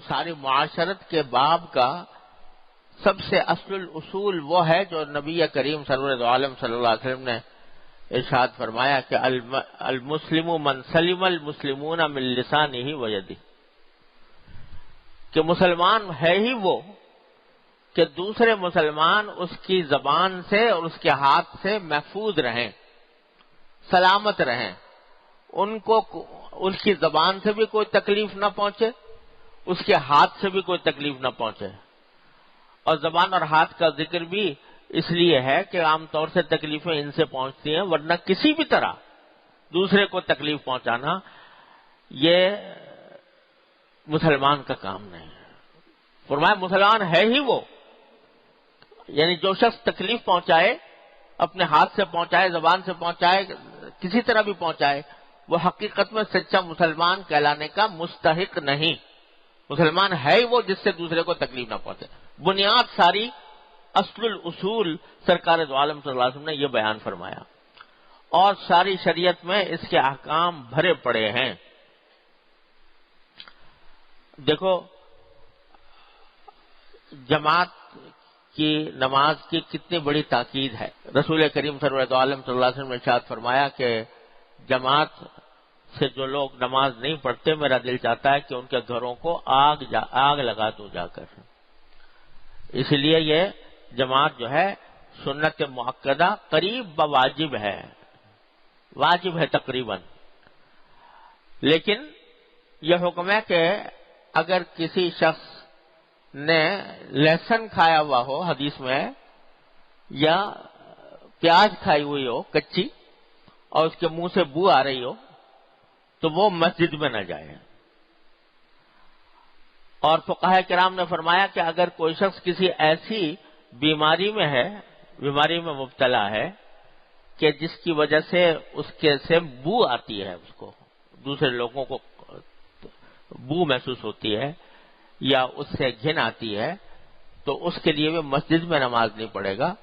ساری معاشرت کے باب کا سب سے اصل الاصول وہ ہے جو نبی کریم سرور عالم صلی اللہ علیہ وسلم نے ارشاد فرمایا کہ المسلم من سلم المسلمون من لسانہ و یدہ، کہ مسلمان ہے ہی وہ کہ دوسرے مسلمان اس کی زبان سے اور اس کے ہاتھ سے محفوظ رہیں، سلامت رہیں، ان کی زبان سے بھی کوئی تکلیف نہ پہنچے، اس کے ہاتھ سے بھی کوئی تکلیف نہ پہنچے۔ اور زبان اور ہاتھ کا ذکر بھی اس لیے ہے کہ عام طور سے تکلیفیں ان سے پہنچتی ہیں، ورنہ کسی بھی طرح دوسرے کو تکلیف پہنچانا یہ مسلمان کا کام نہیں ہے۔ فرمایا مسلمان ہے ہی وہ، یعنی جو شخص تکلیف پہنچائے، اپنے ہاتھ سے پہنچائے، زبان سے پہنچائے، کسی طرح بھی پہنچائے، وہ حقیقت میں سچا مسلمان کہلانے کا مستحق نہیں۔ مسلمان ہے ہی وہ جس سے دوسرے کو تکلیف نہ پہنچے۔ بنیاد ساری اصل الاصول سرکار دو عالم صلی اللہ علیہ وسلم نے یہ بیان فرمایا، اور ساری شریعت میں اس کے احکام بھرے پڑے ہیں۔ دیکھو جماعت کی نماز کی کتنی بڑی تاکید ہے۔ رسول کریم صلی اللہ علیہ وسلم نے ارشاد فرمایا کہ جماعت سے جو لوگ نماز نہیں پڑھتے، میرا دل چاہتا ہے کہ ان کے گھروں کو آگ لگا دو جا کر۔ اس لیے یہ جماعت جو ہے سنت مؤکدہ قریب بواجب ہے، واجب ہے تقریباً، لیکن یہ حکم ہے کہ اگر کسی شخص نے لہسن کھایا ہوا ہو، حدیث میں ہے، یا پیاز کھائی ہوئی ہو کچی اور اس کے منہ سے بو آ رہی ہو، تو وہ مسجد میں نہ جائے۔ اور فقہاء کرام نے فرمایا کہ اگر کوئی شخص کسی ایسی بیماری میں ہے، بیماری میں مبتلا ہے کہ جس کی وجہ سے اس کے سے بو آتی ہے، اس کو دوسرے لوگوں کو بو محسوس ہوتی ہے یا اس سے گھن آتی ہے، تو اس کے لیے وہ مسجد میں نماز نہیں پڑھے گا،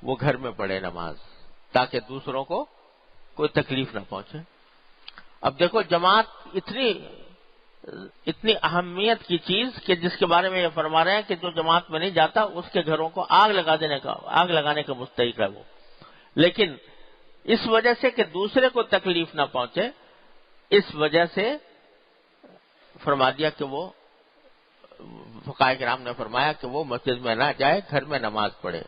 وہ گھر میں پڑھے نماز، تاکہ دوسروں کو کوئی تکلیف نہ پہنچے۔ اب دیکھو جماعت اتنی اہمیت کی چیز کہ جس کے بارے میں یہ فرما رہے ہیں کہ جو جماعت میں نہیں جاتا اس کے گھروں کو آگ لگانے کا مستحق ہے وہ، لیکن اس وجہ سے کہ دوسرے کو تکلیف نہ پہنچے، اس وجہ سے فرما دیا کہ وہ فقہاء کرام نے فرمایا کہ وہ مسجد میں نہ جائے، گھر میں نماز پڑھے۔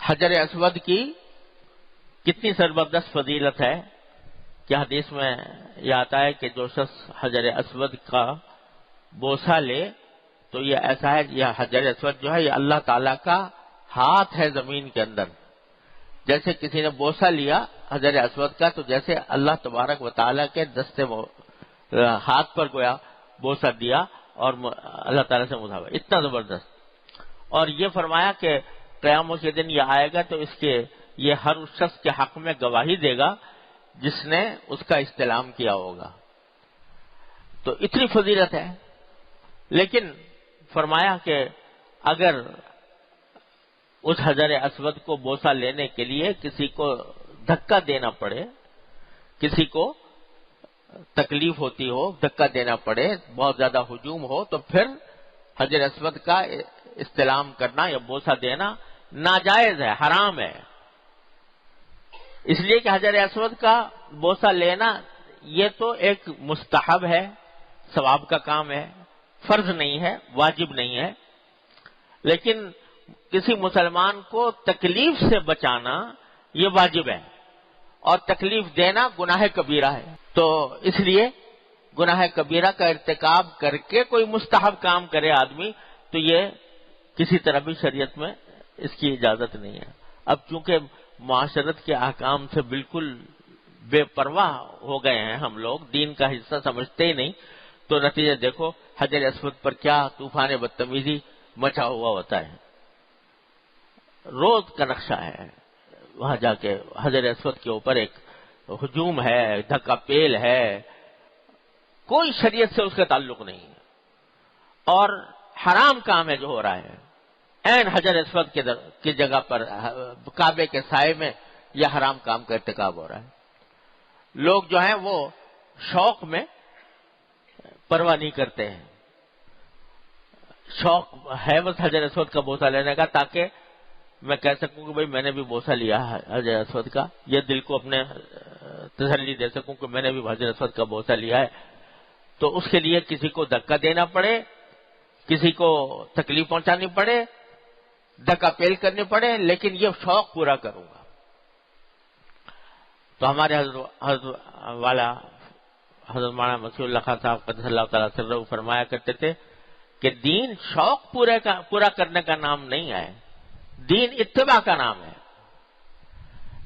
حجر اسود کی کتنی زبردست فضیلت ہے کہ حدیث میں یہ آتا ہے کہ جو شخص حجر اسود کا بوسہ لے تو یہ ایسا ہے، یہ حجر اسود جو ہے یہ اللہ تعالیٰ کا ہاتھ ہے زمین کے اندر۔ جیسے کسی نے بوسہ لیا حجر اسود کا تو جیسے اللہ تبارک و تعالیٰ کے دستے ہاتھ پر گویا بوسہ دیا اور اللہ تعالیٰ سے مذاکرہ، اتنا زبردست۔ اور یہ فرمایا کہ قیامت کے دن یہ آئے گا تو اس کے یہ ہر اس شخص کے حق میں گواہی دے گا جس نے اس کا استلام کیا ہوگا۔ تو اتنی فضیلت ہے، لیکن فرمایا کہ اگر اس حجر اسود کو بوسہ لینے کے لیے کسی کو دھکا دینا پڑے، کسی کو تکلیف ہوتی ہو، دھکا دینا پڑے، بہت زیادہ ہجوم ہو، تو پھر حجر اسود کا استلام کرنا یا بوسہ دینا ناجائز ہے، حرام ہے۔ اس لیے کہ حجر اسود کا بوسہ لینا یہ تو ایک مستحب ہے، ثواب کا کام ہے، فرض نہیں ہے، واجب نہیں ہے، لیکن کسی مسلمان کو تکلیف سے بچانا یہ واجب ہے، اور تکلیف دینا گناہ کبیرہ ہے۔ تو اس لیے گناہ کبیرہ کا ارتکاب کر کے کوئی مستحب کام کرے آدمی تو یہ کسی طرح بھی شریعت میں اس کی اجازت نہیں ہے۔ اب چونکہ معاشرت کے احکام سے بالکل بے پرواہ ہو گئے ہیں ہم لوگ، دین کا حصہ سمجھتے ہی نہیں، تو نتیجہ دیکھو حجر اسود پر کیا طوفان بدتمیزی مچا ہوا ہوتا ہے۔ روز کا نقشہ ہے، وہاں جا کے حجر اسود کے اوپر ایک ہجوم ہے، دھکا پیل ہے، کوئی شریعت سے اس کا تعلق نہیں ہے، اور حرام کام ہے جو ہو رہا ہے۔ عین حجر اسود کی جگہ پر کعبے کے سائے میں یہ حرام کام کا ارتکاب ہو رہا ہے۔ لوگ جو ہیں وہ شوق میں پرواہ نہیں کرتے ہیں. شوق ہے بس حجر اسود کا بوسہ لینے کا، تاکہ میں کہہ سکوں کہ بھئی میں نے بھی بوسہ لیا ہے حجر اسود کا، یہ دل کو اپنے تسلی دے سکوں کہ میں نے بھی حجر اسود کا بوسہ لیا ہے. تو اس کے لیے کسی کو دھکا دینا پڑے، کسی کو تکلیف پہنچانی پڑے، دھکا پیل کرنی پڑے، لیکن یہ شوق پورا کروں گا. تو ہمارے حضرت مولانا مسیح اللہ خان صاحب قدس اللہ تعالیٰ سرہ فرمایا کرتے تھے کہ دین شوق پورا کرنے کا نام نہیں ہے، دین اتباع کا نام ہے.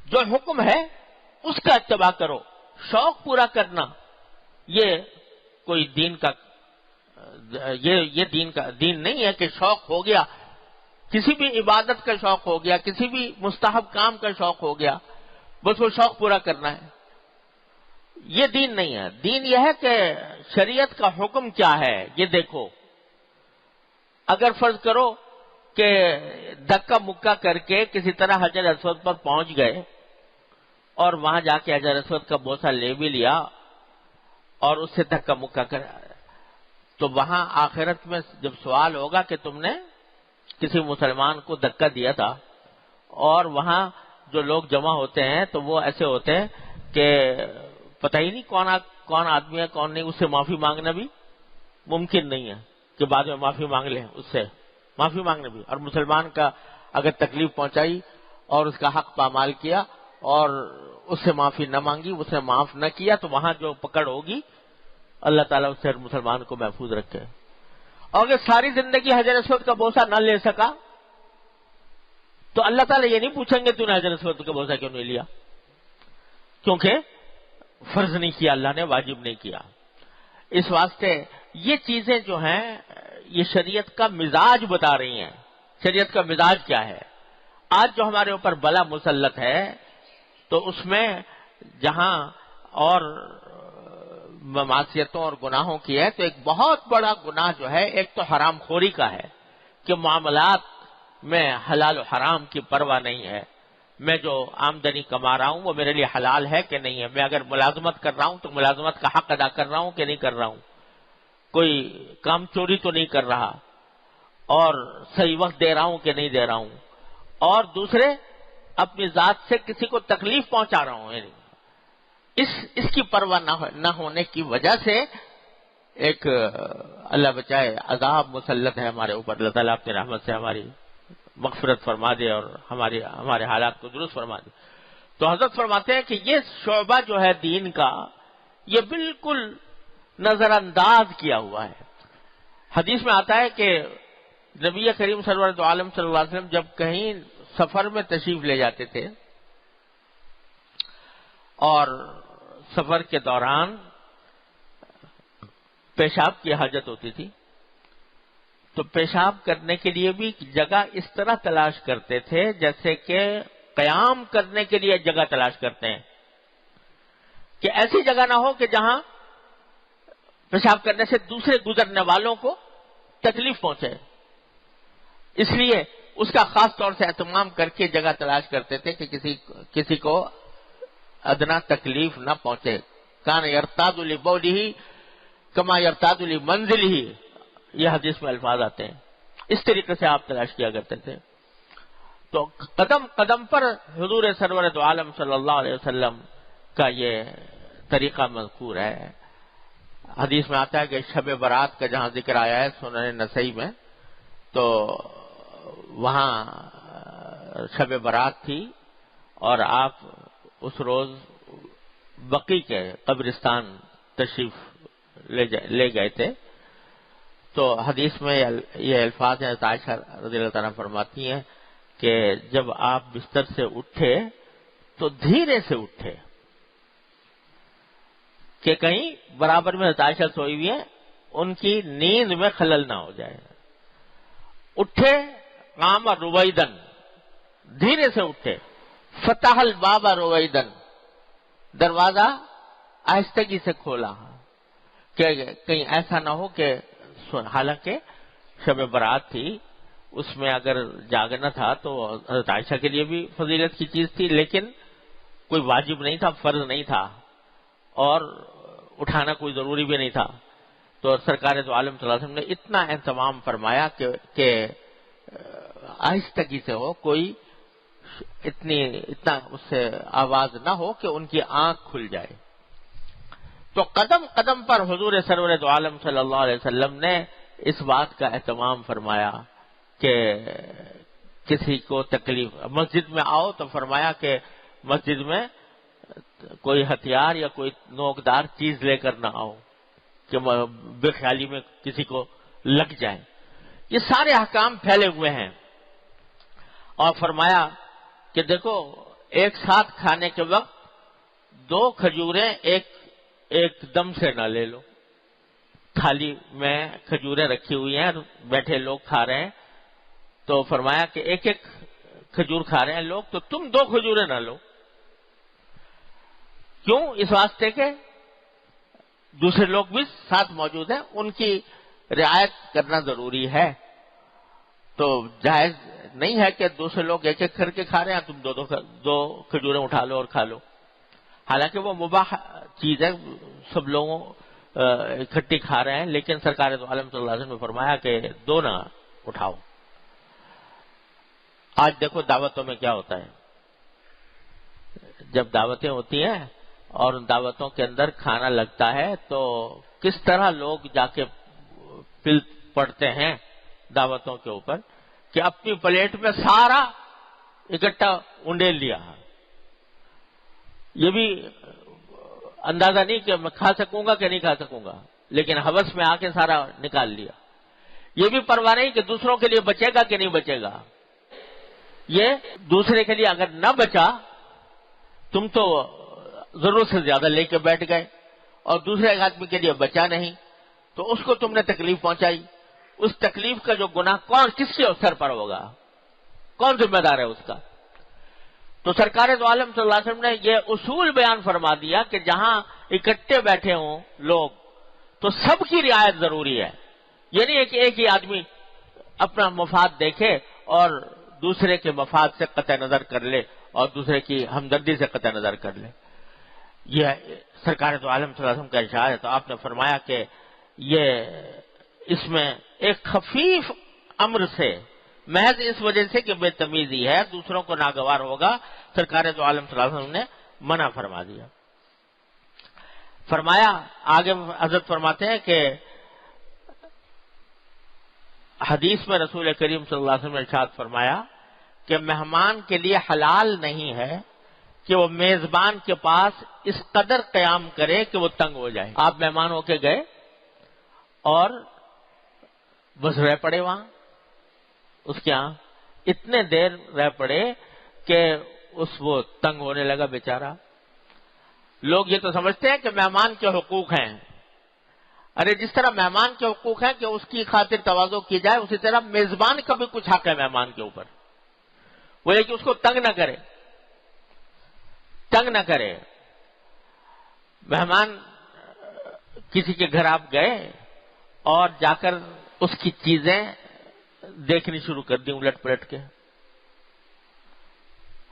جو حکم ہے اس کا اتباع کرو. شوق پورا کرنا یہ کوئی دین کا یہ دین نہیں ہے کہ شوق ہو گیا، کسی بھی عبادت کا شوق ہو گیا، کسی بھی مستحب کام کا شوق ہو گیا، بس وہ شوق پورا کرنا ہے. یہ دین نہیں ہے. دین یہ ہے کہ شریعت کا حکم کیا ہے یہ دیکھو. اگر فرض کرو کہ دھکا مکا کر کے کسی طرح حجر اسود پر پہنچ گئے اور وہاں جا کے حجر اسود کا بوسہ لے بھی لیا اور اس سے دھکا مکا کر، تو وہاں آخرت میں جب سوال ہوگا کہ تم نے کسی مسلمان کو دھکا دیا تھا، اور وہاں جو لوگ جمع ہوتے ہیں تو وہ ایسے ہوتے ہیں کہ پتہ ہی نہیں کون آدمی ہے کون نہیں، اس سے معافی مانگنا بھی ممکن نہیں ہے کہ بعد میں معافی مانگ لیں. اس سے معافی مانگنا بھی، اور مسلمان کا اگر تکلیف پہنچائی اور اس کا حق پامال کیا اور اس سے معافی نہ مانگی، اس نے معاف نہ کیا، تو وہاں جو پکڑ ہوگی اللہ تعالیٰ اس سے مسلمان کو محفوظ رکھے. اور اگر ساری زندگی حجر اسود کا بوسہ نہ لے سکا تو اللہ تعالیٰ یہ نہیں پوچھیں گے تو نے حجر اسود کا بوسہ کیوں نہیں لیا، کیونکہ فرض نہیں کیا اللہ نے، واجب نہیں کیا. اس واسطے یہ چیزیں جو ہیں یہ شریعت کا مزاج بتا رہی ہیں. شریعت کا مزاج کیا ہے؟ آج جو ہمارے اوپر بلا مسلط ہے تو اس میں جہاں اور معصیتوں اور گناہوں کی ہے، تو ایک بہت بڑا گناہ جو ہے ایک تو حرام خوری کا ہے کہ معاملات میں حلال و حرام کی پرواہ نہیں ہے. میں جو آمدنی کما رہا ہوں وہ میرے لیے حلال ہے کہ نہیں ہے، میں اگر ملازمت کر رہا ہوں تو ملازمت کا حق ادا کر رہا ہوں کہ نہیں کر رہا ہوں، کوئی کام چوری تو نہیں کر رہا، اور صحیح وقت دے رہا ہوں کہ نہیں دے رہا ہوں، اور دوسرے اپنی ذات سے کسی کو تکلیف پہنچا رہا ہوں. اس کی پرواہ نہ ہونے کی وجہ سے ایک اللہ بچائے عذاب مسلط ہے ہمارے اوپر. اللہ تعالیٰ اپنی رحمت سے ہماری مغفرت فرما دے اور ہمارے حالات کو درست فرما دے. تو حضرت فرماتے ہیں کہ یہ شعبہ جو ہے دین کا یہ بالکل نظر انداز کیا ہوا ہے. حدیث میں آتا ہے کہ نبی کریم سرور دو عالم صلی اللہ علیہ وسلم جب کہیں سفر میں تشریف لے جاتے تھے اور سفر کے دوران پیشاب کی حاجت ہوتی تھی تو پیشاب کرنے کے لیے بھی جگہ اس طرح تلاش کرتے تھے جیسے کہ قیام کرنے کے لیے جگہ تلاش کرتے ہیں، کہ ایسی جگہ نہ ہو کہ جہاں پیشاب کرنے سے دوسرے گزرنے والوں کو تکلیف پہنچے. اس لیے اس کا خاص طور سے اہتمام کر کے جگہ تلاش کرتے تھے کہ کسی کو ادنا تکلیف نہ پہنچے. کان یرتاد لبولہ کما یرتاد لمنزلہ، یہ حدیث میں الفاظ آتے ہیں. اس طریقے سے آپ تلاش کیا کرتے تھے. تو قدم قدم پر حضور سرور دو عالم صلی اللہ علیہ وسلم کا یہ طریقہ مذکور ہے. حدیث میں آتا ہے کہ شب برات کا جہاں ذکر آیا ہے سنن نسائی میں، تو وہاں شب برات تھی اور آپ اس روز بقی کے قبرستان تشریف لے گئے تھے. تو حدیث میں یہ الفاظ ہیں، عائشہ رضی اللہ تعالیٰ فرماتی ہیں کہ جب آپ بستر سے اٹھے تو دھیرے سے اٹھے کہ کہیں برابر میں عائشہ سوئی ہوئی ہیں ان کی نیند میں خلل نہ ہو جائے. اٹھے قام رویدن، دھیرے سے اٹھے. فتح الباب رویدن، دروازہ آہستگی سے کھولا کہ کہیں ایسا نہ ہو کہ، حالانکہ شب برات تھی اس میں اگر جاگنا تھا تو حضرت عائشہ کے لیے بھی فضیلت کی چیز تھی، لیکن کوئی واجب نہیں تھا، فرض نہیں تھا، اور اٹھانا کوئی ضروری بھی نہیں تھا. تو سرکار دو عالم صلی اللہ علیہ وسلم نے اتنا اہتمام فرمایا کہ آہستگی سے ہو، کوئی اتنا اس سے آواز نہ ہو کہ ان کی آنکھ کھل جائے۔ تو قدم قدم پر حضور سرور دو عالم صلی اللہ علیہ وسلم نے اس بات کا اہتمام فرمایا کہ کسی کو تکلیف، مسجد میں آؤ تو فرمایا کہ مسجد میں کوئی ہتھیار یا کوئی نوکدار چیز لے کر نہ آؤ کہ بے خیالی میں کسی کو لگ جائے۔ یہ سارے احکام پھیلے ہوئے ہیں۔ اور فرمایا کہ دیکھو ایک ساتھ کھانے کے وقت 2 کھجوریں ایک دم سے نہ لے لو۔ تھالی میں کھجوریں رکھی ہوئی ہیں، بیٹھے لوگ کھا رہے ہیں، تو فرمایا کہ ایک کھجور کھا رہے ہیں لوگ، تو تم 2 کھجوریں نہ لو۔ کیوں؟ اس واسطے کہ دوسرے لوگ بھی ساتھ موجود ہیں، ان کی رعایت کرنا ضروری ہے۔ تو جائز نہیں ہے کہ دوسرے لوگ ایک کر کے کھا رہے ہیں، تم 2 کھجوریں اٹھا لو اور کھا لو۔ حالانکہ وہ مباح چیز ہے، سب لوگوں اکٹھی کھا رہے ہیں، لیکن سرکار دو عالم صلی اللہ علیہ وسلم نے فرمایا کہ 2 نہ اٹھاؤ۔ آج دیکھو دعوتوں میں کیا ہوتا ہے، جب دعوتیں ہوتی ہیں اور ان دعوتوں کے اندر کھانا لگتا ہے تو کس طرح لوگ جا کے پل پڑتے ہیں دعوتوں کے اوپر کہ اپنی پلیٹ میں سارا اکٹھا انڈیل لیا۔ یہ بھی اندازہ نہیں کہ میں کھا سکوں گا کہ نہیں کھا سکوں گا، لیکن ہوس میں آ کے سارا نکال لیا۔ یہ بھی پرواہ نہیں کہ دوسروں کے لیے بچے گا کہ نہیں بچے گا۔ یہ دوسرے کے لیے اگر نہ بچا، تم تو ضرورت سے زیادہ لے کے بیٹھ گئے اور دوسرے آدمی کے لیے بچا نہیں، تو اس کو تم نے تکلیف پہنچائی۔ اس تکلیف کا جو گناہ کس کے سر پر ہوگا؟ کون ذمہ دار ہے اس کا؟ تو سرکار دو عالم صلی اللہ علیہ وسلم نے یہ اصول بیان فرما دیا کہ جہاں اکٹھے بیٹھے ہوں لوگ تو سب کی رعایت ضروری ہے۔ یہ نہیں ہے کہ ایک ہی آدمی اپنا مفاد دیکھے اور دوسرے کے مفاد سے قطع نظر کر لے اور دوسرے کی ہمدردی سے قطع نظر کر لے۔ یہ سرکار دو عالم صلی اللہ علیہ وسلم کا ارشاد ہے۔ تو آپ نے فرمایا کہ یہ اس میں ایک خفیف امر سے، محض اس وجہ سے کہ بے تمیزی ہے، دوسروں کو ناگوار ہوگا، سرکار دو عالم صلی اللہ علیہ وسلم نے منع فرما دیا۔ فرمایا آگے حضرت فرماتے ہیں کہ حدیث میں رسول کریم صلی اللہ علیہ وسلم نے ارشاد فرمایا کہ مہمان کے لیے حلال نہیں ہے کہ وہ میزبان کے پاس اس قدر قیام کرے کہ وہ تنگ ہو جائے۔ آپ مہمان ہو کے گئے اور بس رہ پڑے وہاں، اس کے یہاں اتنے دیر رہ پڑے کہ وہ تنگ ہونے لگا بیچارہ۔ لوگ یہ تو سمجھتے ہیں کہ مہمان کے حقوق ہیں۔ ارے جس طرح مہمان کے حقوق ہیں کہ اس کی خاطر تواضع کی جائے، اسی طرح میزبان کا بھی کچھ حق ہے مہمان کے اوپر، وہ یہ کہ اس کو تنگ نہ کرے، تنگ نہ کرے۔ مہمان کسی کے گھر آپ گئے اور جا کر اس کی چیزیں دیکھنی شروع کر دی الٹ پلٹ کے۔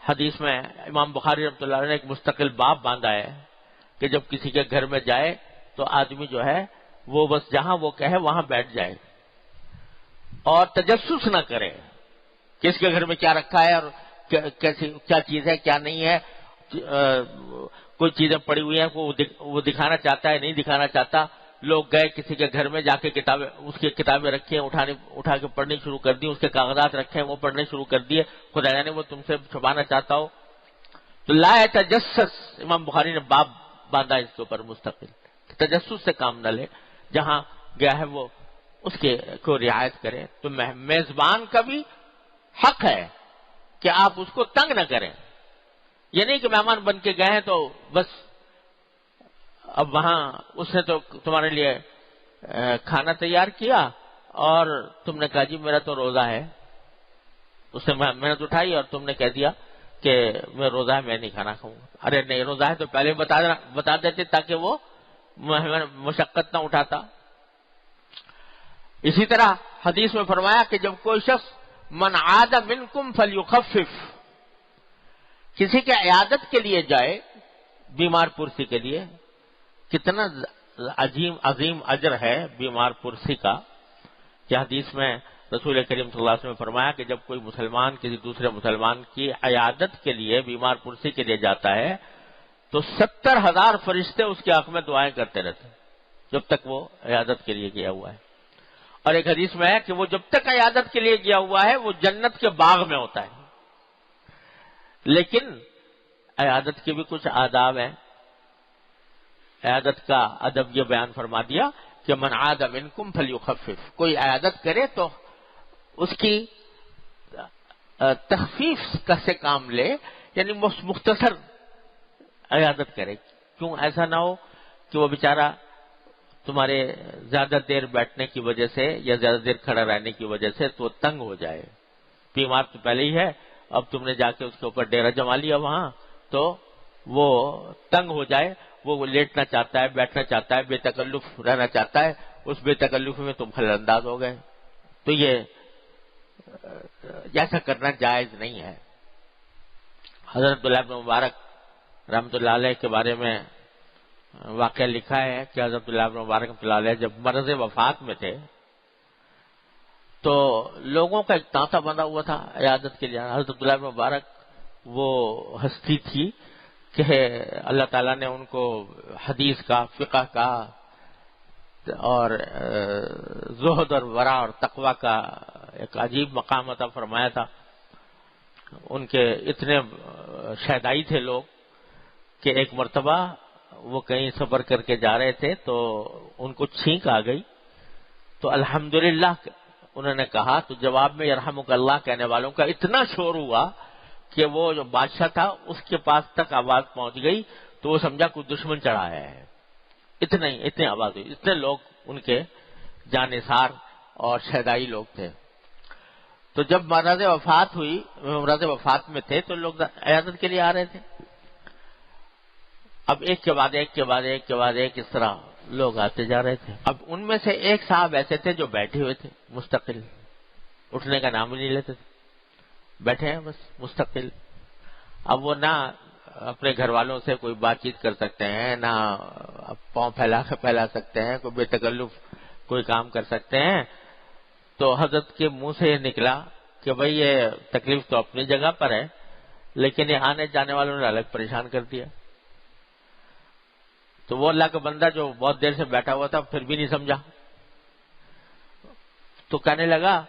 حدیث میں امام بخاری رحمۃ اللہ علیہ نے ایک مستقل باب باندھا ہے کہ جب کسی کے گھر میں جائے تو آدمی جو ہے وہ بس جہاں وہ کہے وہاں بیٹھ جائے اور تجسس نہ کرے کہ اس کے گھر میں کیا رکھا ہے اور کیا چیز ہے کیا نہیں ہے، کوئی چیزیں پڑی ہوئی ہیں وہ دکھانا چاہتا ہے نہیں دکھانا چاہتا۔ لوگ گئے کسی کے گھر میں، جا کے اس کی کتابیں رکھی ہیں، اٹھا کے پڑھنی شروع کر دی، اس کے کاغذات رکھے ہیں وہ پڑھنے شروع کر دیے، خدا جانے وہ تم سے چھپانا چاہتا ہو۔ تو لا تجسس، امام بخاری نے باب باندھا اس کے اوپر مستقل، تجسس سے کام نہ لے، جہاں گیا ہے وہ اس کے کو رعایت کرے۔ تو میزبان کا بھی حق ہے کہ آپ اس کو تنگ نہ کریں۔ یہ نہیں کہ مہمان بن کے گئے ہیں تو بس اب وہاں اس نے تو تمہارے لیے کھانا تیار کیا اور تم نے کہا جی میرا تو روزہ ہے، اس نے محنت اٹھائی اور تم نے کہہ دیا کہ میں روزہ ہے میں نہیں کھانا کھاؤں گا۔ ارے نہیں روزہ ہے تو پہلے بتا دیتے تاکہ وہ مشقت نہ اٹھاتا۔ اسی طرح حدیث میں فرمایا کہ جب کوئی شخص من عاد منکم فلیخفف، کسی کے عیادت کے لیے جائے، بیمار پرسی کے لیے، کتنا عظیم اجر ہے بیمار پرسی کا، کہ حدیث میں رسول کریم صلی اللہ علیہ وسلم نے فرمایا کہ جب کوئی مسلمان کسی دوسرے مسلمان کی عیادت کے لیے، بیمار پرسی کے لیے جاتا ہے تو 70,000 فرشتے اس کے حق میں دعائیں کرتے رہتے ہیں جب تک وہ عیادت کے لیے گیا ہوا ہے۔ اور ایک حدیث میں ہے کہ وہ جب تک عیادت کے لیے گیا ہوا ہے وہ جنت کے باغ میں ہوتا ہے۔ لیکن عیادت کے بھی کچھ آداب ہیں۔ عیادت کا ادب یہ بیان فرما دیا کہ من عاد منکم فلیخفف، کوئی عیادت کرے تو اس کی تخفیف سے کام لے، یعنی مختصر عیادت کرے، کیوں ایسا نہ ہو کہ وہ بیچارہ تمہارے زیادہ دیر بیٹھنے کی وجہ سے یا زیادہ دیر کھڑا رہنے کی وجہ سے تو تنگ ہو جائے۔ بیمار تو پہلے ہی ہے، اب تم نے جا کے اس کے اوپر ڈیرا جما لیا وہاں تو وہ تنگ ہو جائے، وہ لیٹنا چاہتا ہے، بیٹھنا چاہتا ہے، بے تکلف رہنا چاہتا ہے، اس بے تکلف میں تم خلل انداز ہو گئے، تو یہ ایسا کرنا جائز نہیں ہے۔ حضرت عبداللہ بن مبارک رحمۃ اللہ علیہ کے بارے میں واقعہ لکھا ہے کہ حضرت عبداللہ بن مبارک رحمۃ اللہ علیہ جب مرض وفات میں تھے تو لوگوں کا ایک تانتا بندھا ہوا تھا عیادت کے لیے۔ حضرت عبداللہ بن مبارک وہ ہستی تھی کہ اللہ تعالیٰ نے ان کو حدیث کا، فقہ کا اور زہد اور ورع اور تقوی کا ایک عجیب مقام عطا فرمایا تھا۔ ان کے اتنے شہدائی تھے لوگ کہ ایک مرتبہ وہ کہیں سفر کر کے جا رہے تھے تو ان کو چھینک آ گئی، تو الحمدللہ انہوں نے کہا، تو جواب میں یرحمک اللہ کہنے والوں کا اتنا شور ہوا کہ وہ جو بادشاہ تھا اس کے پاس تک آواز پہنچ گئی، تو وہ سمجھا کوئی دشمن چڑھا ہے، اتنے آواز ہوئی، اتنے لوگ ان کے جانثار اور شہدائی لوگ تھے۔ تو جب مرض وفات ہوئی، مرض وفات میں تھے تو لوگ عیادت کے لیے آ رہے تھے۔ اب ایک کے بعد ایک کے بعد ایک کے بعد ایک اس طرح لوگ آتے جا رہے تھے۔ اب ان میں سے ایک صاحب ایسے تھے جو بیٹھے ہوئے تھے مستقل، اٹھنے کا نام ہی نہیں لیتے تھے، بیٹھے ہیں بس مستقل۔ اب وہ نہ اپنے گھر والوں سے کوئی بات چیت کر سکتے ہیں، نہ پاؤں پھیلا سکتے ہیں، کوئی بے تکلف کوئی کام کر سکتے ہیں۔ تو حضرت کے منہ سے یہ نکلا کہ بھئی یہ تکلیف تو اپنی جگہ پر ہے، لیکن یہ آنے جانے والوں نے الگ پریشان کر دیا۔ تو وہ اللہ کا بندہ جو بہت دیر سے بیٹھا ہوا تھا پھر بھی نہیں سمجھا، تو کہنے لگا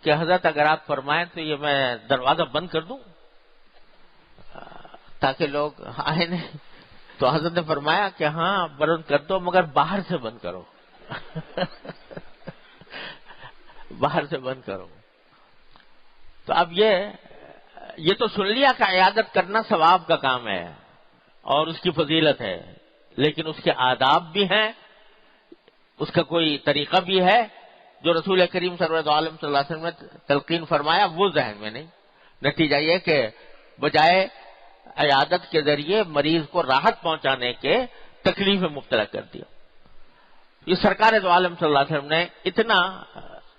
کہ حضرت اگر آپ فرمائیں تو یہ میں دروازہ بند کر دوں تاکہ لوگ آئے نہیں؟ تو حضرت نے فرمایا کہ ہاں بند کر دو، مگر باہر سے بند کرو باہر سے بند کرو۔ تو اب یہ تو سن لیا کہ عیادت کرنا ثواب کا کام ہے اور اس کی فضیلت ہے، لیکن اس کے آداب بھی ہیں، اس کا کوئی طریقہ بھی ہے جو رسول کریم سرور عالم صلی اللہ علیہ وسلم نے تلقین فرمایا، وہ ذہن میں نہیں۔ نتیجہ یہ کہ بجائے عیادت کے ذریعے مریض کو راحت پہنچانے کے تکلیف میں مبتلا کر دیا۔ یہ سرکار دو عالم صلی اللہ علیہ وسلم نے اتنا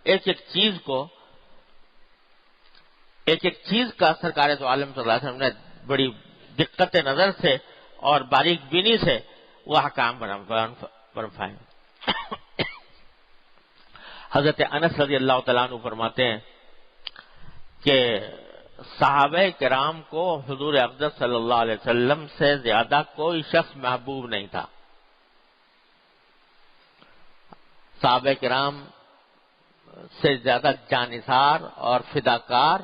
ایک ایک چیز کا سرکار دو عالم صلی اللہ علیہ وسلم نے بڑی دقت نظر سے اور باریک بینی سے وہ احکام فرمائے۔ حضرت انس رضی اللہ تعالیٰ عنہ فرماتے ہیں کہ صحابہ کرام کو حضور اقدس صلی اللہ علیہ وسلم سے زیادہ کوئی شخص محبوب نہیں تھا۔ صحابہ کرام سے زیادہ جانثار اور فداکار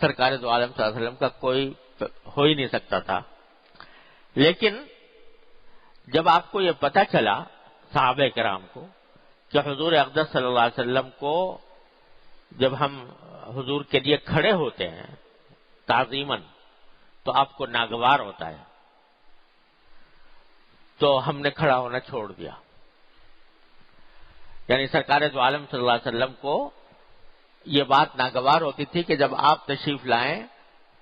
سرکار دو عالم صلی اللہ علیہ وسلم کا کوئی ہو ہی نہیں سکتا تھا۔ لیکن جب آپ کو یہ پتہ چلا صحابہ کرام کو کہ حضور اقدس صلی اللہ علیہ وسلم کو جب ہم حضور کے لیے کھڑے ہوتے ہیں تعظیماً تو آپ کو ناگوار ہوتا ہے، تو ہم نے کھڑا ہونا چھوڑ دیا۔ یعنی سرکار دو عالم صلی اللہ علیہ وسلم کو یہ بات ناگوار ہوتی تھی کہ جب آپ تشریف لائیں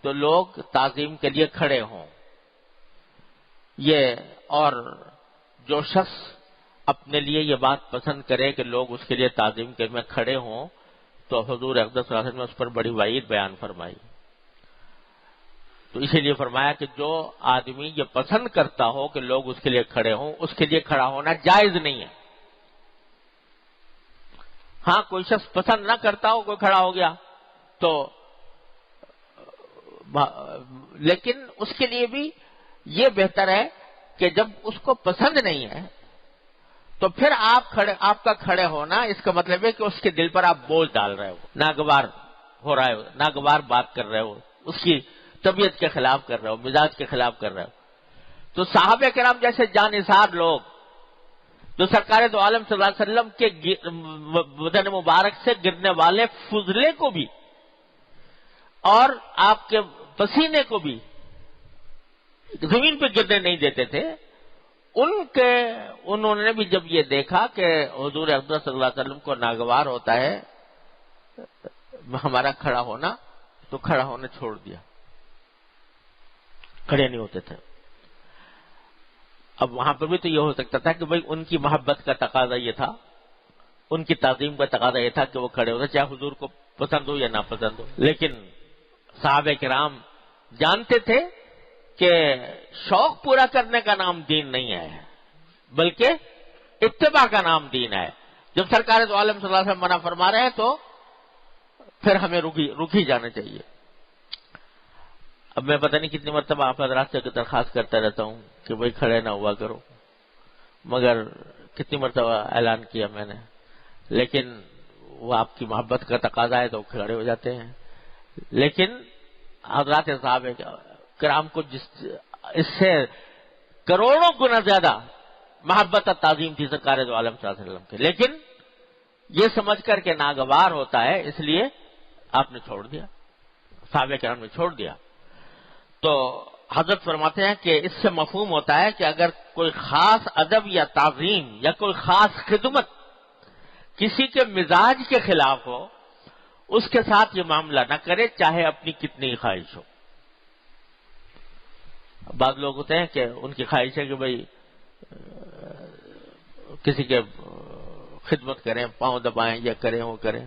تو لوگ تعظیم کے لیے کھڑے ہوں۔ یہ اور جو شخص اپنے لیے یہ بات پسند کرے کہ لوگ اس کے لیے تعظیم کے میں کھڑے ہوں، تو حضور اقدس صلی اللہ علیہ وسلم نے اس پر بڑی وعید بیان فرمائی۔ تو اسی لیے فرمایا کہ جو آدمی یہ پسند کرتا ہو کہ لوگ اس کے لیے کھڑے ہوں، اس کے لیے کھڑا ہونا جائز نہیں ہے۔ ہاں کوئی شخص پسند نہ کرتا ہو، کوئی کھڑا ہو گیا تو، لیکن اس کے لیے بھی یہ بہتر ہے کہ جب اس کو پسند نہیں ہے تو پھر آپ کا کھڑے ہونا اس کا مطلب ہے کہ اس کے دل پر آپ بوجھ ڈال رہے ہو، ناگوار ہو رہا ہے، ناگوار بات کر رہے ہو، اس کی طبیعت کے خلاف کر رہے ہو، مزاج کے خلاف کر رہے ہو۔ تو صحابہ کرام جیسے جانثار لوگ جو سرکار دو عالم صلی اللہ علیہ وسلم کے بدن مبارک سے گرنے والے فضلے کو بھی اور آپ کے پسینے کو بھی زمین پہ گرنے نہیں دیتے تھے، انہوں نے بھی جب یہ دیکھا کہ حضور اقدس صلی اللہ علیہ وسلم کو ناگوار ہوتا ہے ہمارا کھڑا ہونا، تو کھڑا ہونا چھوڑ دیا، کھڑے نہیں ہوتے تھے۔ اب وہاں پر بھی تو یہ ہو سکتا تھا کہ بھئی ان کی محبت کا تقاضا یہ تھا، ان کی تعظیم کا تقاضا یہ تھا کہ وہ کھڑے ہوتے، چاہے حضور کو پسند ہو یا نہ پسند ہو۔ لیکن صحابہ کرام جانتے تھے کہ شوق پورا کرنے کا نام دین نہیں ہے، بلکہ اتباع کا نام دین ہے۔ جب سرکار دو عالم صلی اللہ علیہ وسلم منع فرما رہے ہیں تو پھر ہمیں رک ہی جانا چاہیے۔ اب میں پتہ نہیں کتنی مرتبہ آپ حضرات سے درخواست کرتا رہتا ہوں کہ بھئی کھڑے نہ ہوا کرو، مگر کتنی مرتبہ اعلان کیا میں نے، لیکن وہ آپ کی محبت کا تقاضا ہے تو کھڑے ہو جاتے ہیں۔ لیکن حضرات صحابہ کرام کو اس سے کروڑوں گنا زیادہ محبت اور تعظیم تھی سرکار دو عالم صلی اللہ علیہ وسلم کے، لیکن یہ سمجھ کر کے ناگوار ہوتا ہے اس لیے آپ نے چھوڑ دیا، صحابہ کرام نے چھوڑ دیا۔ تو حضرت فرماتے ہیں کہ اس سے مفہوم ہوتا ہے کہ اگر کوئی خاص ادب یا تعظیم یا کوئی خاص خدمت کسی کے مزاج کے خلاف ہو، اس کے ساتھ یہ معاملہ نہ کرے، چاہے اپنی کتنی خواہش ہو۔ بعض لوگ ہوتے ہیں کہ ان کی خواہش ہے کہ بھئی کسی کے خدمت کریں، پاؤں دبائیں، یا کریں وہ کریں،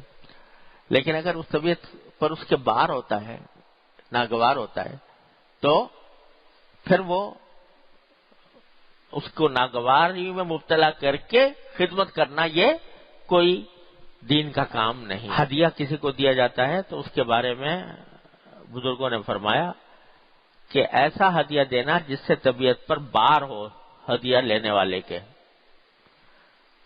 لیکن اگر اس طبیعت پر اس کے بار ہوتا ہے، ناگوار ہوتا ہے، تو پھر وہ اس کو ناگواری میں مبتلا کر کے خدمت کرنا یہ کوئی دین کا کام نہیں۔ ہدیہ کسی کو دیا جاتا ہے تو اس کے بارے میں بزرگوں نے فرمایا کہ ایسا ہدیہ دینا جس سے طبیعت پر بار ہو ہدیہ لینے والے کے،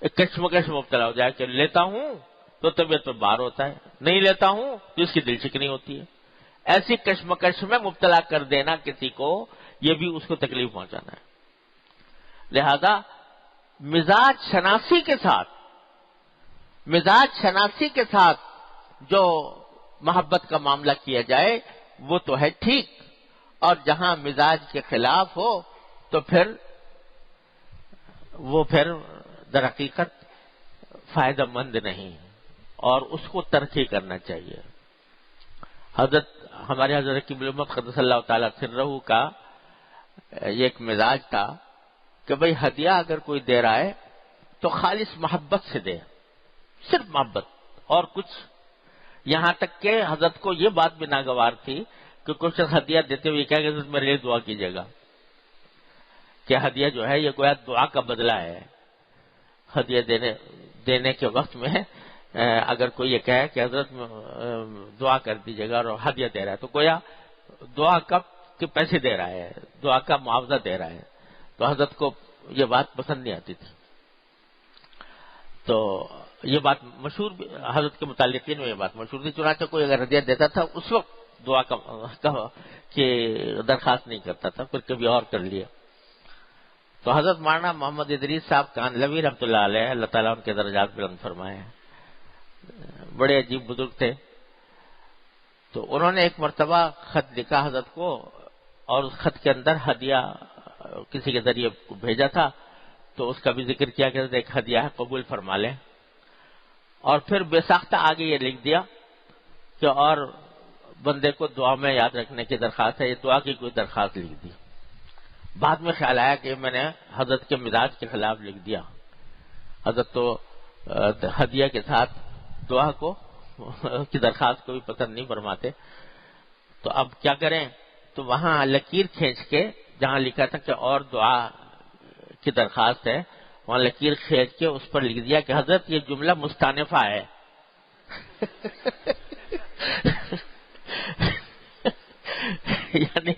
ایک کشمکش مبتلا ہو جائے کہ لیتا ہوں تو طبیعت پر بار ہوتا ہے، نہیں لیتا ہوں تو اس کی دل شکنی ہوتی ہے، ایسی کشمکش میں مبتلا کر دینا کسی کو، یہ بھی اس کو تکلیف پہنچانا ہے۔ لہذا مزاج شناسی کے ساتھ جو محبت کا معاملہ کیا جائے وہ تو ہے ٹھیک، اور جہاں مزاج کے خلاف ہو تو پھر در حقیقت فائدہ مند نہیں، اور اس کو ترک کرنا چاہیے۔ ہمارے حضرت کی امت قدس اللہ تعالیٰ سرہ کا یہ ایک مزاج تھا کہ بھئی ہدیہ اگر کوئی دے رہا ہے تو خالص محبت سے دے، صرف محبت اور کچھ، یہاں تک کہ حضرت کو یہ بات بھی ناگوار تھی کہ کچھ ہدیہ دیتے ہوئے کہا کہ حضرت میرے لیے دعا کیجیے گا، کہ ہدیہ جو ہے یہ گویا دعا کا بدلہ ہے۔ ہدیہ دینے کے وقت میں اگر کوئی یہ کہے کہ حضرت دعا کر دیجیے گا اور ہدیہ دے رہا ہے تو گویا دعا کے پیسے دے رہا ہے، دعا کا معاوضہ دے رہا ہے، تو حضرت کو یہ بات پسند نہیں آتی تھی۔ تو یہ بات مشہور، حضرت کے متعلقین میں یہ بات مشہور تھی، چنانچہ کوئی اگر ہدیہ دیتا تھا اس وقت دعا کا کہ درخواست نہیں کرتا تھا، پھر کبھی اور کر لیا۔ تو حضرت مولانا محمد ادریس صاحب کاندھلوی رحمۃ اللہ علیہ، اللہ تعالیٰ ان کے درجات بلند فرمائے ہیں، بڑے عجیب بزرگ تھے۔ تو انہوں نے ایک مرتبہ خط لکھا حضرت کو، اور اس خط کے اندر ہدیہ کسی کے ذریعے بھیجا تھا، تو اس کا بھی ذکر کیا کہ ایک ہدیہ ہے قبول فرما لیں، اور پھر بے ساختہ آگے یہ لکھ دیا کہ اور بندے کو دعا میں یاد رکھنے کی درخواست ہے، یہ دعا کی کوئی درخواست لکھ دی۔ بعد میں خیال آیا کہ میں نے حضرت کے مزاج کے خلاف لکھ دیا، حضرت تو ہدیہ کے ساتھ دعا کی درخواست کو بھی پسند نہیں فرماتے، تو اب کیا کریں؟ تو وہاں لکیر کھینچ کے جہاں لکھا تھا کہ اور دعا کی درخواست ہے، وہاں لکیر کھینچ کے اس پر لکھ دیا کہ حضرت یہ جملہ مستانفہ ہے. یعنی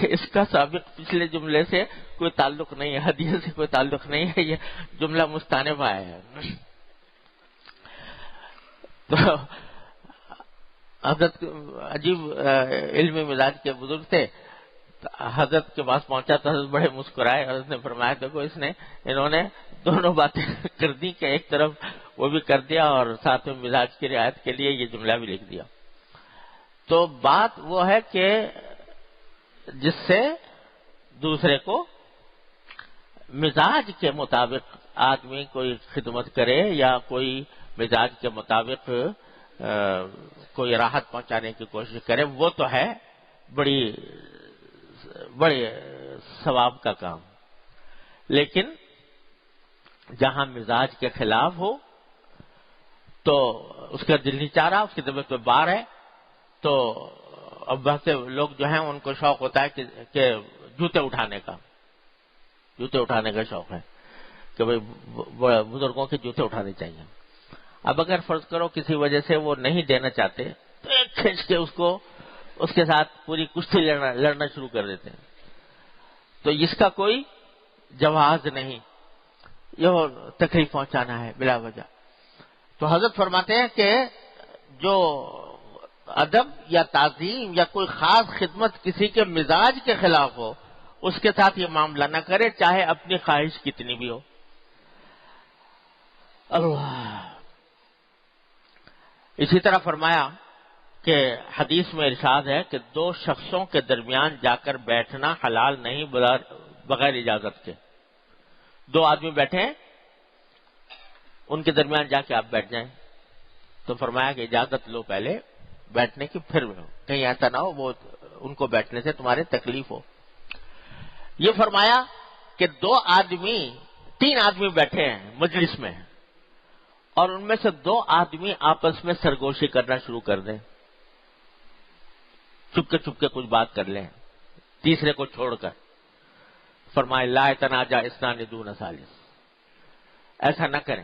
اس کا سابق پچھلے جملے سے کوئی تعلق نہیں ہے، حدیث سے کوئی تعلق نہیں ہے، یہ جملہ مستانفہ ہے. تو حضرت عجیب علمی مزاج کے بزرگ تھے، حضرت کے پاس پہنچا تو حضرت بڑے مسکرائے. حضرت نے فرمایا دیکھو انہوں نے دونوں باتیں کر دی کہ ایک طرف وہ بھی کر دیا اور ساتھ میں مزاج کی رعایت کے لیے یہ جملہ بھی لکھ دیا. تو بات وہ ہے کہ جس سے دوسرے کو مزاج کے مطابق آدمی کوئی خدمت کرے یا کوئی مزاج کے مطابق کوئی راحت پہنچانے کی کوشش کرے، وہ تو ہے بڑے ثواب کا کام. لیکن جہاں مزاج کے خلاف ہو تو اس کا دل نہیں چاہ رہا، اس کی طبیعت پہ بار ہے، تو اب بہت سے لوگ جو ہیں ان کو شوق ہوتا ہے کہ جوتے اٹھانے کا شوق ہے کہ بھئی بزرگوں کے جوتے اٹھانے چاہیے. اب اگر فرض کرو کسی وجہ سے وہ نہیں دینا چاہتے تو ایک کھینچ کے اس کے ساتھ پوری کشتی لڑنا شروع کر دیتے ہیں. تو اس کا کوئی جواز نہیں، یہ تکلیف پہنچانا ہے بلا وجہ. تو حضرت فرماتے ہیں کہ جو ادب یا تعظیم یا کوئی خاص خدمت کسی کے مزاج کے خلاف ہو، اس کے ساتھ یہ معاملہ نہ کرے، چاہے اپنی خواہش کتنی بھی ہو. اللہ. اسی طرح فرمایا کہ حدیث میں ارشاد ہے کہ دو شخصوں کے درمیان جا کر بیٹھنا حلال نہیں بغیر اجازت کے. دو آدمی بیٹھے ہیں، ان کے درمیان جا کے آپ بیٹھ جائیں. تو فرمایا کہ اجازت لو پہلے بیٹھنے کی، پھر کہیں ایسا نہ ہو وہ ان کو بیٹھنے سے تمہارے تکلیف ہو. یہ فرمایا کہ تین آدمی بیٹھے ہیں مجلس میں، اور ان میں سے دو آدمی آپس میں سرگوشی کرنا شروع کر دیں، چپ کے کچھ بات کر لیں تیسرے کو چھوڑ کر. فرمائے لا تناجا اثنان دون ثالث، ایسا نہ کریں،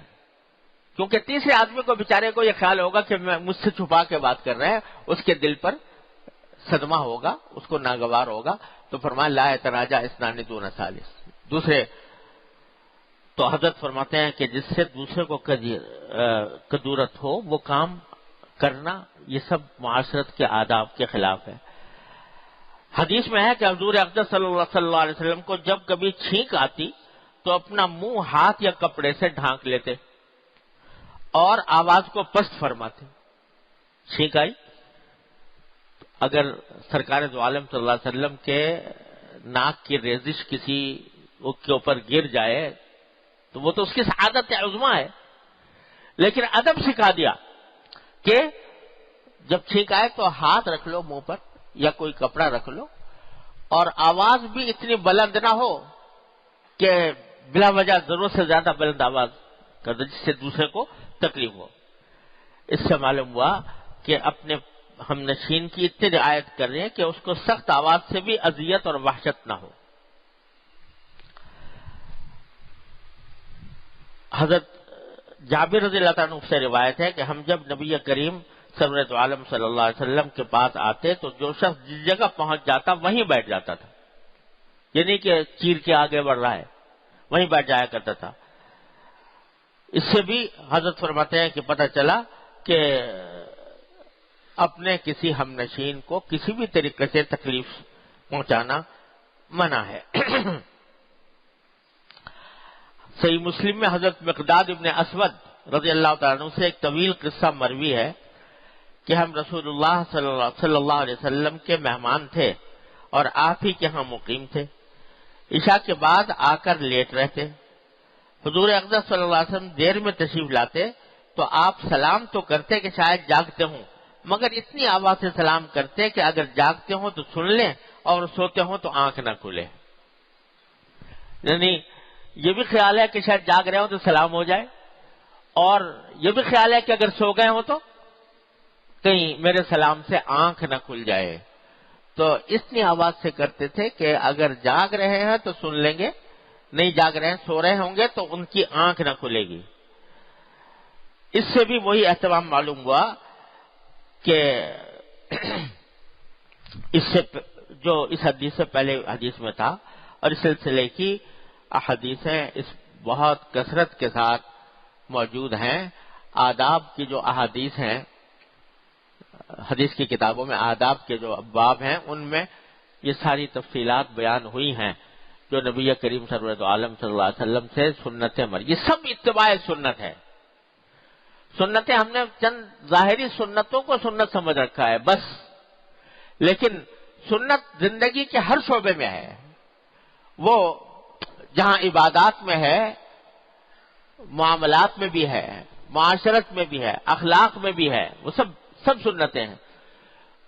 کیونکہ تیسرے آدمی کو بیچارے کو یہ خیال ہوگا کہ میں مجھ سے چھپا کے بات کر رہے ہیں، اس کے دل پر صدمہ ہوگا، اس کو ناگوار ہوگا. تو فرمایا لا تناجا اثنان دون ثالث. دوسرے تو حضرت فرماتے ہیں کہ جس سے دوسرے کو کدورت ہو وہ کام کرنا، یہ سب معاشرت کے آداب کے خلاف ہے. حدیث میں ہے کہ حضور اقدس صلی اللہ علیہ وسلم کو جب کبھی چھینک آتی تو اپنا منہ ہاتھ یا کپڑے سے ڈھانک لیتے اور آواز کو پست فرماتے. چھینک آئی، اگر سرکار دو عالم صلی اللہ علیہ وسلم کے ناک کی ریزش کسی کے اوپر گر جائے تو وہ تو اس کی سعادت عظمیٰ ہے. لیکن ادب سکھا دیا کہ جب چھینک آئے تو ہاتھ رکھ لو منہ پر یا کوئی کپڑا رکھ لو، اور آواز بھی اتنی بلند نہ ہو کہ بلا وجہ ضرورت سے زیادہ بلند آواز کر دے جس سے دوسرے کو تکلیف ہو. اس سے معلوم ہوا کہ اپنے ہم نشین کی اتنی رعایت کر رہے ہیں کہ اس کو سخت آواز سے بھی اذیت اور وحشت نہ ہو. حضرت جابر رضی اللہ عنہ سے روایت ہے کہ ہم جب نبی کریم سرورت عالم صلی اللہ علیہ وسلم کے پاس آتے تو جو شخص جس جگہ پہنچ جاتا وہیں بیٹھ جاتا تھا، یعنی کہ چیر کے آگے بڑھ رہا ہے وہیں بیٹھ جایا کرتا تھا. اس سے بھی حضرت فرماتے ہیں کہ پتہ چلا کہ اپنے کسی ہم نشین کو کسی بھی طریقے سے تکلیف پہنچانا منع ہے. صحیح مسلم میں حضرت مقداد ابن اسود رضی اللہ تعالیٰ عنہ سے ایک طویل قصہ مروی ہے کہ ہم رسول اللہ صلی اللہ علیہ وسلم کے مہمان تھے اور آپ ہی کے ہاں مقیم تھے. عشاء کے بعد آ کر لیٹ رہتے. حضور اقدس صلی اللہ علیہ وسلم دیر میں تشریف لاتے تو آپ سلام تو کرتے کہ شاید جاگتے ہوں، مگر اتنی آواز سے سلام کرتے کہ اگر جاگتے ہوں تو سن لیں اور سوتے ہوں تو آنکھ نہ کھلے. یعنی یہ بھی خیال ہے کہ شاید جاگ رہے ہوں تو سلام ہو جائے، اور یہ بھی خیال ہے کہ اگر سو گئے ہوں تو کہیں میرے سلام سے آنکھ نہ کھل جائے. تو اتنی آواز سے کرتے تھے کہ اگر جاگ رہے ہیں تو سن لیں گے، نہیں جاگ رہے ہیں سو رہے ہوں گے تو ان کی آنکھ نہ کھلے گی۔ اس سے بھی وہی اہتمام معلوم ہوا کہ جو اس حدیث سے پہلے حدیث میں تھا، اور اس سلسلے کی احادیثیں اس بہت کثرت کے ساتھ موجود ہیں۔ آداب کی جو احادیث ہیں، حدیث کی کتابوں میں آداب کے جو ابواب ہیں، ان میں یہ ساری تفصیلات بیان ہوئی ہیں جو نبی کریم سرورت عالم صلی اللہ علیہ وسلم سے سنتیں یہ سب اتباع سنت ہے۔ سنتیں ہم نے چند ظاہری سنتوں کو سنت سمجھ رکھا ہے بس، لیکن سنت زندگی کے ہر شعبے میں ہے۔ وہ جہاں عبادات میں ہے، معاملات میں بھی ہے، معاشرت میں بھی ہے، اخلاق میں بھی ہے، وہ سب سنتیں ہیں۔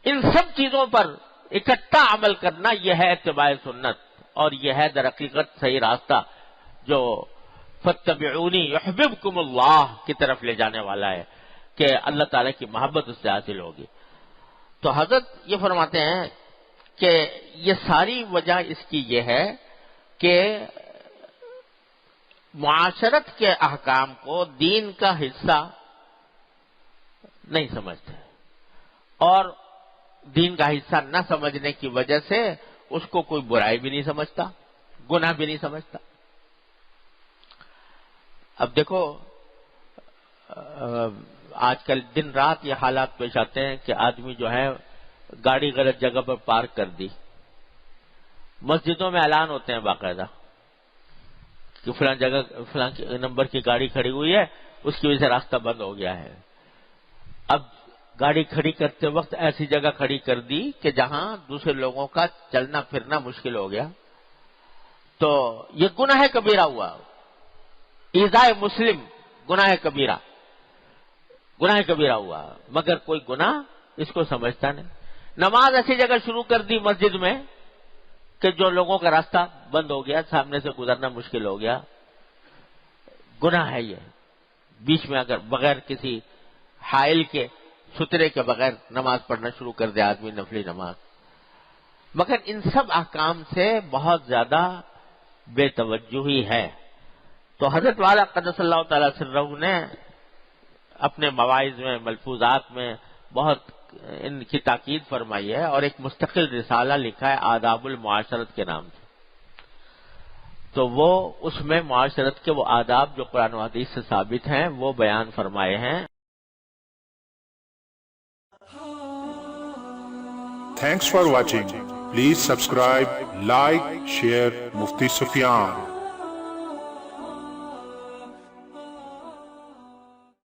ان سب چیزوں پر اکٹھا عمل کرنا یہ ہے اتباع سنت، اور یہ ہے در حقیقت صحیح راستہ جو فاتبعونی یحببکم اللہ کی طرف لے جانے والا ہے کہ اللہ تعالیٰ کی محبت اس سے حاصل ہوگی۔ تو حضرت یہ فرماتے ہیں کہ یہ ساری وجہ اس کی یہ ہے کہ معاشرت کے احکام کو دین کا حصہ نہیں سمجھتے، اور دین کا حصہ نہ سمجھنے کی وجہ سے اس کو کوئی برائی بھی نہیں سمجھتا، گناہ بھی نہیں سمجھتا۔ اب دیکھو آج کل دن رات یہ حالات پیش آتے ہیں کہ آدمی جو ہے گاڑی غلط جگہ پر پارک کر دی، مسجدوں میں اعلان ہوتے ہیں باقاعدہ کہ فلاں جگہ فلاں نمبر کی گاڑی کھڑی ہوئی ہے، اس کی وجہ سے راستہ بند ہو گیا ہے۔ اب گاڑی کھڑی کرتے وقت ایسی جگہ کھڑی کر دی کہ جہاں دوسرے لوگوں کا چلنا پھرنا مشکل ہو گیا، تو یہ گناہ کبیرہ ہوا۔ ایذائے مسلم گناہ کبیرہ، گناہ کبیرہ ہوا، مگر کوئی گناہ اس کو سمجھتا نہیں۔ نماز ایسی جگہ شروع کر دی مسجد میں کہ جو لوگوں کا راستہ بند ہو گیا، سامنے سے گزرنا مشکل ہو گیا، گناہ ہے یہ۔ بیچ میں اگر بغیر کسی حائل کے، سترے کے بغیر نماز پڑھنا شروع کر دے آدمی، نفلی نماز، مگر ان سب احکام سے بہت زیادہ بے توجہی ہے۔ تو حضرت والا قدس اللہ تعالی سرہ نے اپنے مواعظ میں، ملفوظات میں بہت ان کی تاکید فرمائی ہے، اور ایک مستقل رسالہ لکھا ہے آداب المعاشرت کے نام سے۔ تو وہ اس میں معاشرت کے وہ آداب جو قرآن و حدیث سے ثابت ہیں وہ بیان فرمائے ہیں۔ Thanks for watching. Please subscribe, like, share Mufti Sufyan.